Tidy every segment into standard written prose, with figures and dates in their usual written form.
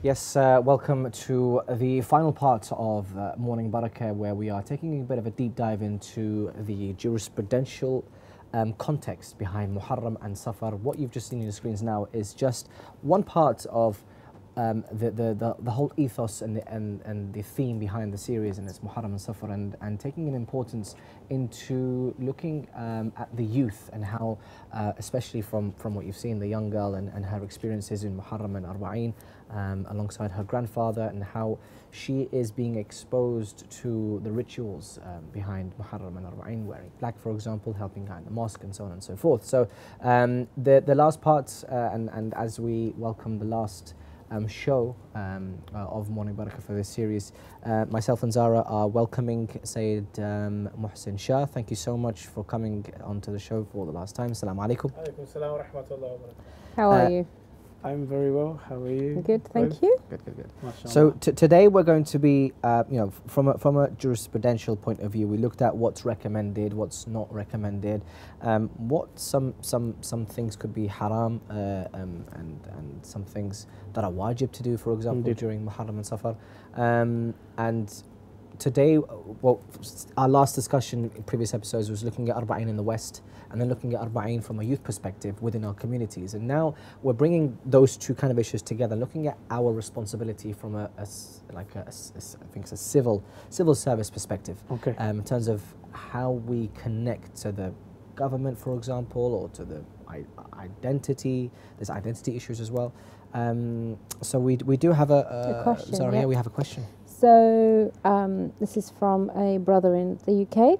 Yes, welcome to the final part of Morning Baraka, where we are taking a bit of a deep dive into the jurisprudential context behind Muharram and Safar. What you've just seen on the screens now is just one part of the whole ethos and the theme behind the series, and it's Muharram and Safar, and taking an importance into looking at the youth and how, especially from what you've seen, the young girl and her experiences in Muharram and Arba'een, alongside her grandfather, and how she is being exposed to the rituals behind Muharram and Arba'een, wearing black, for example, helping out in the mosque, and so on and so forth. So the last part, and as we welcome the last show of Morning Baraka for this series, myself and Zahra are welcoming Sayyid Hussein Shah. Thank you so much for coming onto the show for the last time. Assalamu alaikum. Alaikum salam wa rahmatullahi wa barakatuh. How are you? I'm very well. How are you? Good, thank you. Good. MashaAllah. So today we're going to be, from a jurisprudential point of view, we looked at what's recommended, what's not recommended, what some things could be haram, and some things that are wajib to do, for example, Indeed. during Muharram and Safar. And today, well, our last discussion in previous episodes was looking at Arba'een in the West, and then looking at Arba'een from a youth perspective within our communities. And now we're bringing those two kind of issues together, looking at our responsibility from I think it's a civil service perspective. Okay. In terms of how we connect to the government, for example, or to the identity. There's identity issues as well. So we do have a question. Sorry, Yeah. yeah, we have a question. So this is from a brother in the UK.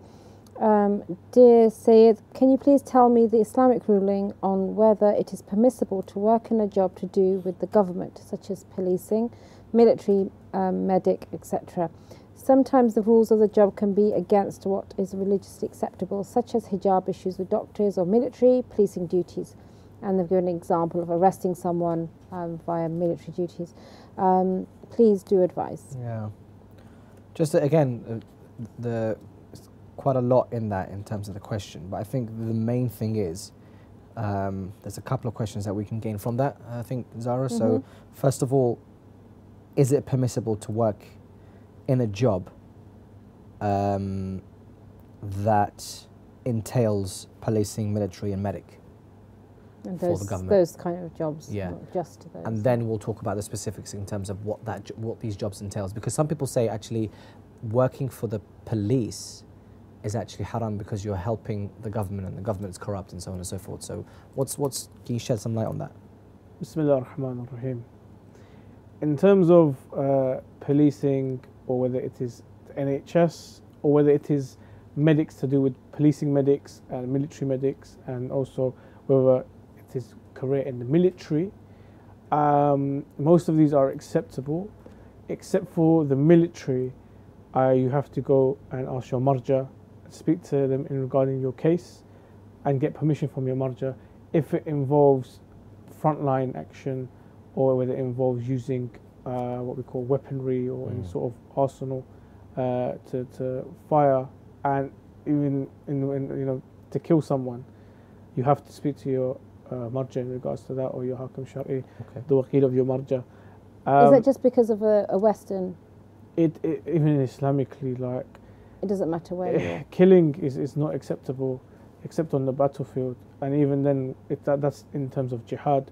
Dear Sayyid, can you please tell me the Islamic ruling on whether it is permissible to work in a job to do with the government, such as policing, military, medic, etc.? Sometimes the rules of the job can be against what is religiously acceptable, such as hijab issues with doctors or military policing duties. And they've given an example of arresting someone via military duties. Please do advise. Yeah. Just again, the quite a lot in that in terms of the question, but I think the main thing is there's a couple of questions that we can gain from that, I think, Zahra. So first of all, is it permissible to work in a job that entails policing, military and medic? And For the government. those kind of jobs, Yeah. not just those. And then we'll talk about the specifics in terms of what these jobs entails, because some people say actually working for the police is actually haram because you're helping the government and the government is corrupt and so on and so forth. So can you shed some light on that? Bismillah ar-Rahman ar-Rahim. In terms of policing, or whether it is NHS, or whether it is medics to do with policing medics and military medics, and also whether it is career in the military, most of these are acceptable, except for the military. You have to go and ask your marja, speak to them in regarding your case, and get permission from your marja if it involves frontline action, or whether it involves using what we call weaponry or any sort of arsenal to fire, and even to kill someone. You have to speak to your marja in regards to that, or your hakim shari, the waqil of your marja. Is that just because of a Western? It even Islamically, like, It doesn't matter where you are. killing is not acceptable except on the battlefield, and even then, that's in terms of jihad.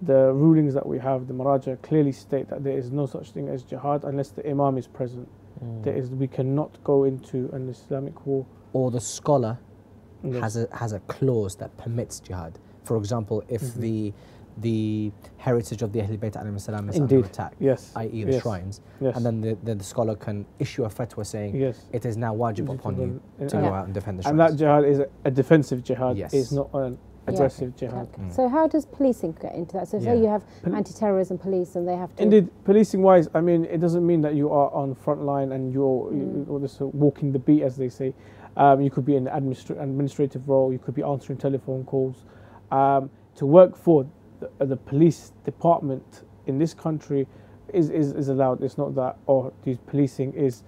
The rulings that we have, the maraja, clearly state that there is no such thing as jihad unless the imam is present. We cannot go into an Islamic war. Or the scholar Yes. has a clause that permits jihad. For example, if the heritage of the Ahlul Bayt alayhim salam is under Indeed. attack, Yes. i.e. the Yes. shrines, Yes. and then the scholar can issue a fatwa saying Yes. it is now wajib upon you to go out and defend the shrines. And that jihad is a defensive jihad. Yes. It's not an aggressive jihad. Okay. So how does policing get into that? So say you have anti-terrorism police and they have to... Indeed, policing wise, I mean, it doesn't mean that you are on front line and you're just walking the beat, as they say. You could be in an administrative role, you could be answering telephone calls. To work for the police department in this country is allowed. It's not that, the policing is,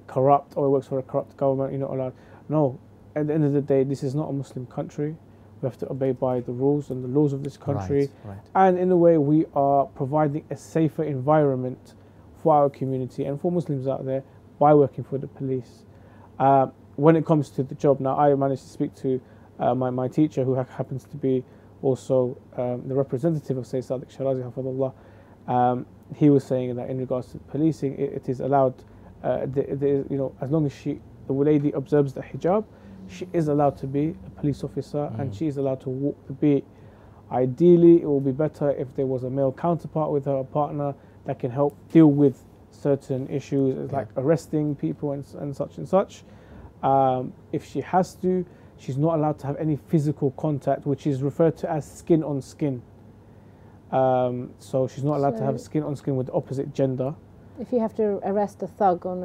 corrupt, or it works for a corrupt government, you're not allowed. No, at the end of the day, this is not a Muslim country. We have to obey by the rules and the laws of this country. Right. And in a way, we are providing a safer environment for our community and for Muslims out there by working for the police. When it comes to the job, now I managed to speak to my teacher, who happens to be also the representative of Sayyid Sadiq Shirazi, Hafidhullah. He was saying that in regards to policing, it is allowed, as long as the lady observes the hijab, she is allowed to be a police officer and she is allowed to walk the beat. Ideally, it will be better if there was a male counterpart with her, a partner that can help deal with certain issues like arresting people and such. If she has to, she's not allowed to have any physical contact, which is referred to as skin on skin. So she's not allowed to have skin on skin with the opposite gender. If you have to arrest a thug on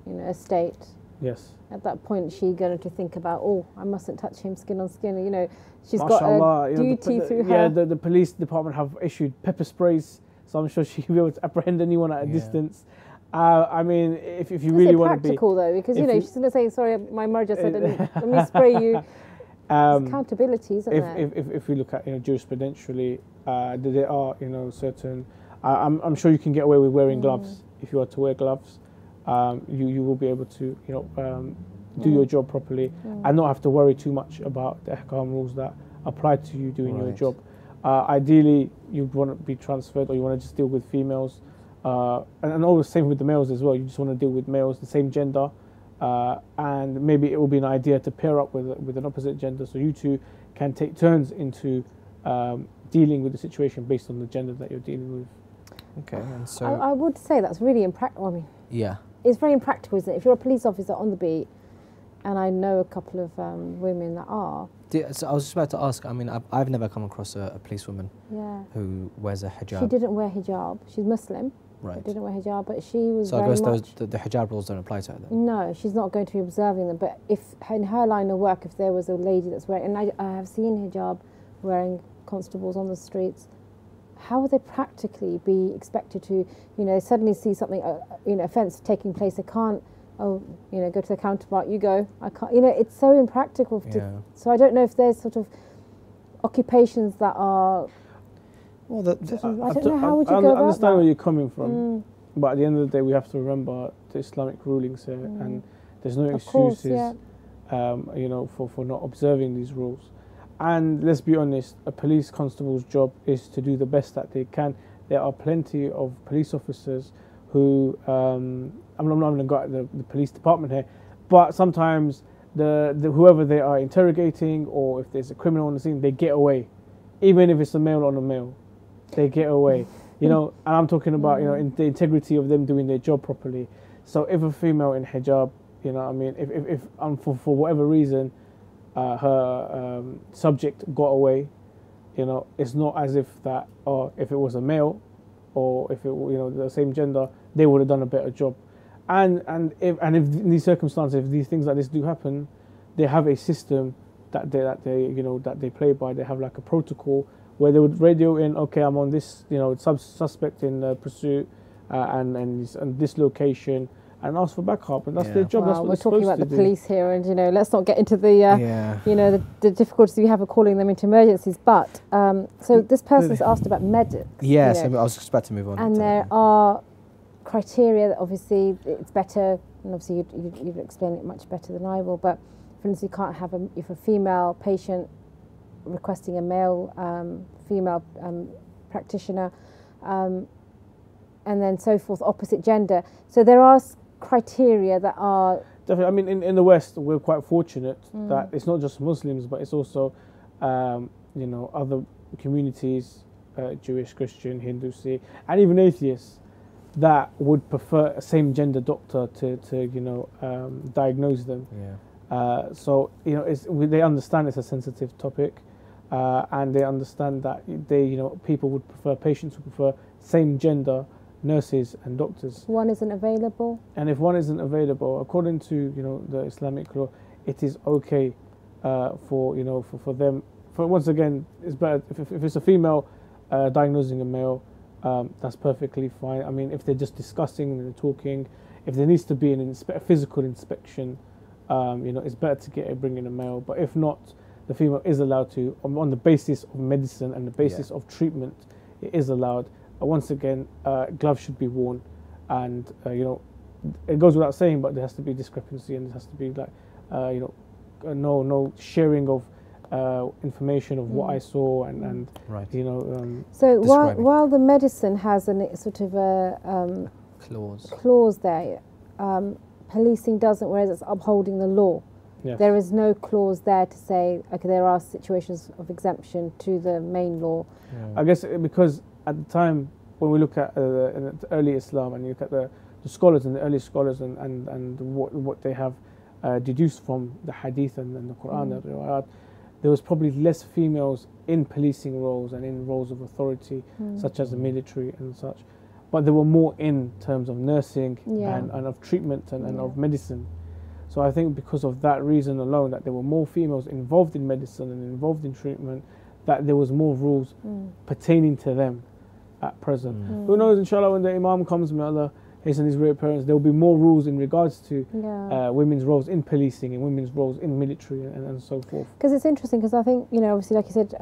a estate, yes. At that point, is she going to think about, oh, I mustn't touch him skin on skin? You know, she's Mashallah, got a duty through her. Yeah, the police department have issued pepper sprays, so I'm sure she'll be able to apprehend anyone at a distance. I mean, if you really want to be practical though, because she's going to say, sorry, my manager said, let me spray you. It's accountability, isn't there? If we look at jurisprudentially, there are certain. I'm sure you can get away with wearing gloves if you are to wear gloves. You will be able to do your job properly and not have to worry too much about the ahkam rules that apply to you doing your job. Ideally, you want to be transferred, or you want to just deal with females. And always same with the males as well. You just want to deal with males, the same gender, and maybe it will be an idea to pair up with an opposite gender, so you two can take turns into dealing with the situation based on the gender that you're dealing with. Okay, and so I would say that's really impractical. I mean, it's very impractical, isn't it? If you're a police officer on the beat, and I know a couple of women that are. So I was just about to ask. I mean, I've never come across a policewoman who wears a hijab. She didn't wear hijab. She's Muslim. Right. She didn't wear hijab, but she was. So I guess much, the hijab rules don't apply to her then. No, she's not going to be observing them. But if in her line of work, if there was a lady that's wearing, and I have seen hijab wearing constables on the streets, how would they practically be expected to, suddenly see something, offence taking place? They can't, go to the counterpart. You go. I can't. It's so impractical. So I don't know if there's sort of occupations that are. Well, I don't know, how would you go about that? I understand where you're coming from, but at the end of the day, we have to remember the Islamic rulings here, and there's no excuses, for not observing these rules. And let's be honest, a police constable's job is to do the best that they can. There are plenty of police officers who, I'm not going to go at the police department here, but sometimes whoever they are interrogating, or if there's a criminal on the scene, they get away, even if it's a male on a male. They get away, and I'm talking about, in the integrity of them doing their job properly. So if a female in hijab, if for whatever reason, her subject got away, it's not as if that, or if it was a male, or if it, the same gender, they would have done a better job. And if in these circumstances, if these things like this do happen, they have a system that they play by. They have like a protocol where they would radio in, okay, I'm on this, suspect in pursuit, and this location, and ask for backup, and that's their job. That's what we're talking about the police here, and let's not get into the the difficulties we have of calling them into emergencies. But so this person's asked about medics. Yes, I was just about to move on. And there are criteria that obviously it's better, and obviously you've explained it much better than I will. But for instance, you can't have if a female patient requesting a male female practitioner, and then so forth, opposite gender. So there are criteria that are definitely. I mean, in the West, we're quite fortunate that it's not just Muslims, but it's also other communities, Jewish, Christian, Hindu, Sikh, and even atheists, that would prefer a same gender doctor to diagnose them. So they understand it's a sensitive topic, and they understand that people would prefer, patients would prefer same gender nurses and doctors. One isn't available, and if one isn't available, according to the Islamic law, it is okay for them. For once again, it's better if it's a female diagnosing a male. That's perfectly fine. I mean, if they're just discussing and they're talking, if there needs to be a physical inspection, it's better to bring in a male. But if not, the female is allowed to, on the basis of medicine and the basis of treatment, it is allowed. Once again, gloves should be worn, and it goes without saying, but there has to be discrepancy, and there has to be like, no sharing of information of what I saw, and right. So while the medicine has a sort of a clause there, policing doesn't, whereas it's upholding the law. Yes. There is no clause there to say, okay, there are situations of exemption to the main law. I guess because at the time when we look at early Islam, and you look at the scholars and the early scholars and what they have deduced from the hadith and the Quran, the riwayat, there was probably less females in policing roles and in roles of authority, such as the military and such. But there were more in terms of nursing and of treatment and of medicine. So I think because of that reason alone, that there were more females involved in medicine and involved in treatment, that there was more rules pertaining to them at present. Who knows, inshallah, when the Imam comes, may Allah hasten his great parents, there will be more rules in regards to women's roles in policing and women's roles in military and so forth. Because it's interesting, because I think, obviously, like you said,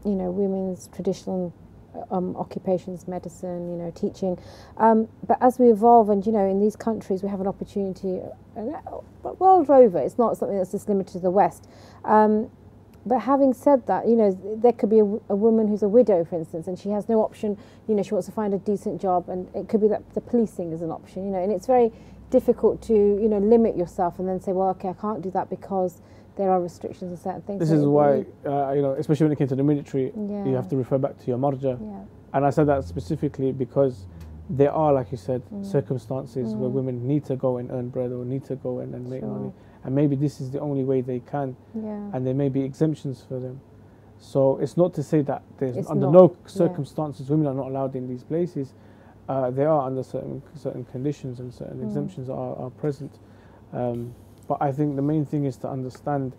women's traditional occupations, medicine, teaching. But as we evolve, and in these countries, we have an opportunity, world over. It's not something that's just limited to the West. But having said that, there could be a woman who's a widow, for instance, and she has no option. She wants to find a decent job, and it could be that the policing is an option. And it's very difficult to limit yourself and then say, well, okay, I can't do that because there are restrictions on certain things. This is why, especially when it came to the military, you have to refer back to your marja. And I said that specifically because there are, like you said, circumstances where women need to go and earn bread or need to go and make money. And maybe this is the only way they can. And there may be exemptions for them. So it's not to say that there's under no circumstances women are not allowed in these places. They are under certain conditions, and certain exemptions are present. But I think the main thing is to understand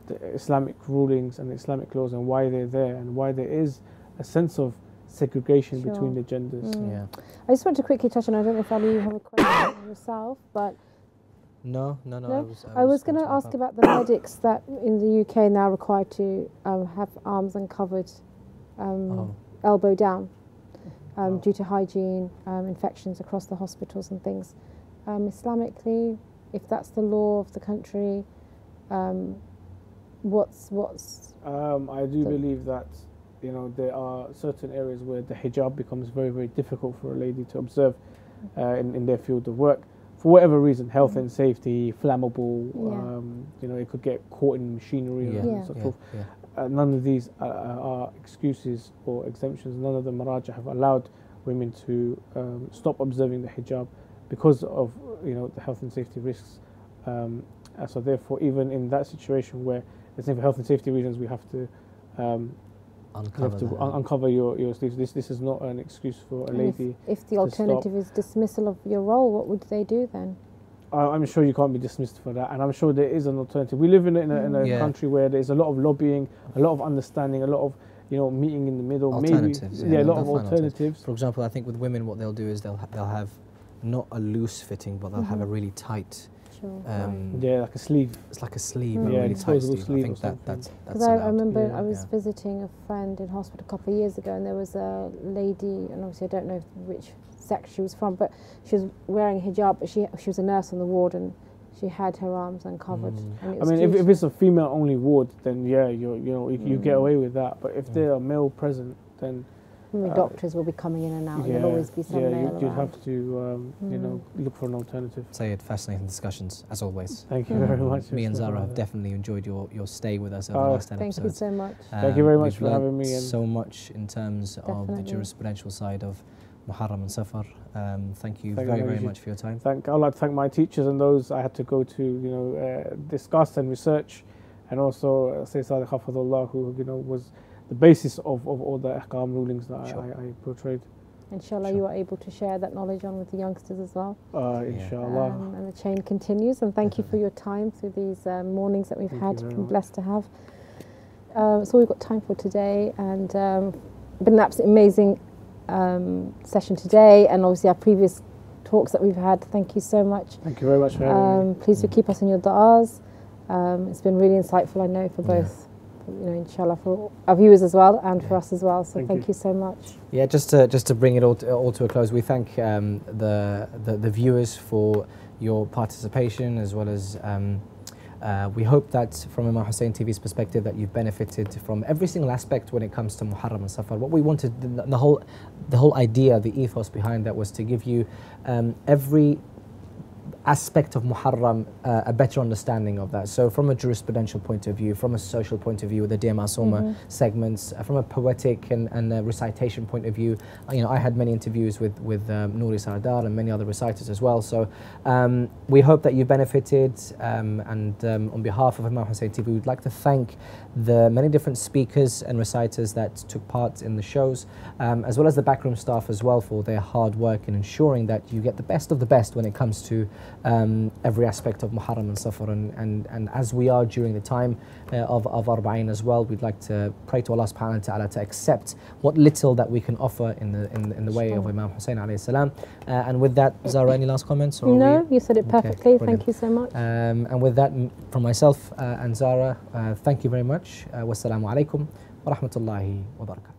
the Islamic rulings and the Islamic laws and why they're there, and why there is a sense of segregation between the genders. I just want to quickly touch on, I don't know if Ali, you have a question yourself, but... No. I was going to ask about the medics that in the UK now required to have arms uncovered, elbow down, due to hygiene, infections across the hospitals and things. Islamically, if that's the law of the country, what's I do believe that there are certain areas where the hijab becomes very, very difficult for a lady to observe in their field of work, for whatever reason, health and safety, flammable, it could get caught in machinery and so forth. None of these are excuses or exemptions. None of the Maraja have allowed women to stop observing the hijab because of the health and safety risks. So therefore, even in that situation where, let's say for health and safety reasons, we have to uncover your sleeves. This is not an excuse for a lady. If the alternative is dismissal of your role, what would they do then? I'm sure you can't be dismissed for that, and I'm sure there is an alternative. We live in a country where there's a lot of lobbying, a lot of understanding, a lot of meeting in the middle. Alternatives, maybe a lot of alternatives. For example, I think with women, what they'll do is they'll have not a loose fitting, but they'll have a really tight. Like a sleeve. It's like a sleeve, a really tight sleeve. I think that's because I remember I was visiting a friend in hospital a couple of years ago, and there was a lady, and obviously I don't know which sex she was from, but she was wearing a hijab, but she was a nurse on the ward, and she had her arms uncovered. And I mean, if it's a female-only ward, then you get away with that. But if there are male present, then doctors will be coming in and out. There'll always be some male you'd around. have to look for an alternative. Sayyid, fascinating discussions as always. Thank you very much. Me and Zahra have definitely enjoyed your stay with us over the last 10 episodes. Thank you so much. Thank you very much for having me. And so much in terms of the jurisprudential side of Muharram and Safar. Thank you very, very much for your time. I'd like to thank my teachers and those I had to go to, discuss and research, and also Sayyid Sadiq Hafidhullah, who was the basis of all the ahkam rulings that I portrayed. Inshallah, you are able to share that knowledge on with the youngsters as well. Inshallah. And the chain continues. And thank you for your time through these mornings that we've been blessed to have. That's all we've got time for today. And been an absolutely amazing session today, and obviously our previous talks that we've had. Thank you so much. Thank you very much for having me. Please do keep us in your du'as. It's been really insightful, I know, for both inshallah, for our viewers as well and for us as well. So thank you so much. Yeah, just to bring it all to a close, we thank the viewers for your participation, as well as we hope that from Imam Hussein TV's perspective that you've benefited from every single aspect when it comes to Muharram and Safar. What we wanted, the whole idea, the ethos behind that was to give you every aspect of Muharram, a better understanding of that. So from a jurisprudential point of view, from a social point of view, with the Dear Masuma segments, from a poetic and a recitation point of view, I had many interviews with Nouri Sardar and many other reciters as well. So we hope that you benefited, and on behalf of Imam Hussein TV, we'd like to thank the many different speakers and reciters that took part in the shows, as well as the backroom staff as well, for their hard work in ensuring that you get the best of the best when it comes to every aspect of Muharram and Safar. And as we are during the time of Arba'in as well, we'd like to pray to Allah subhanahu wa ta'ala to accept what little that we can offer in the way of Imam Hussein alayhi salam. And with that, Zahra, any last comments? Or no, you said it perfectly. Okay, thank you so much. And with that, from myself and Zahra, thank you very much. Wassalamu alaikum wa rahmatullahi wa barakatuh.